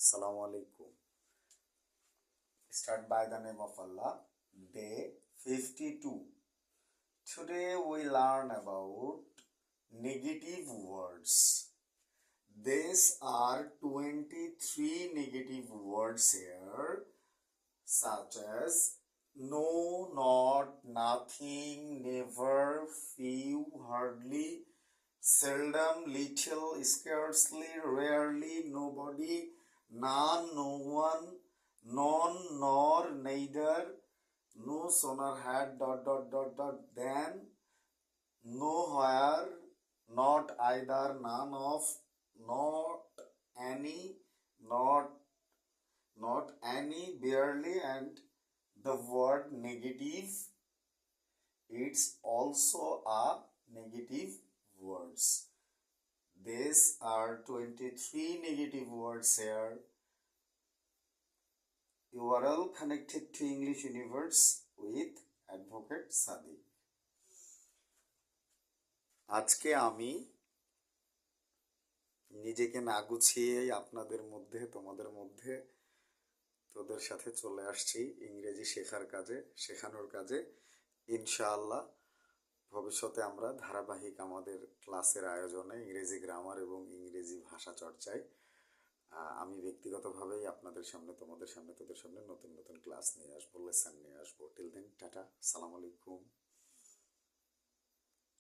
Assalamu alaikum. Start by the name of Allah. Day 52. Today we learn about negative words. These are 23 negative words here, such as no, not, nothing, never, few, hardly, seldom, little, scarcely, rarely, nobody, none, no one, none, nor, neither, no sooner had, than, nowhere, not either, none of, not any, not any, barely, and the word negative, it's also a negative words. These are 23 negative words here. You are all connected to English Universe with Advocate Sadiq. আজকে আমি নিজেকে না গুছিয়ে আপনাদের মধ্যে তোমাদের মধ্যে তোদের সাথে চলে আসছি ইংরেজি শেখানোর কাজে ইনশাআল্লাহ ভবিষ্যতে আমরা ধারাবাহিক আমাদের ক্লাসের আয়োজনে ইংরেজি গ্রামার এবং ইংরেজি ভাষা চর্চায় আমি ব্যক্তিগতভাবেই আপনাদের সামনে তোদের সামনে নতুন নতুন ক্লাস নিয়ে আসবো, লেসন নিয়ে আসবো। টিল দেন টাটা, আসসালামু আলাইকুম।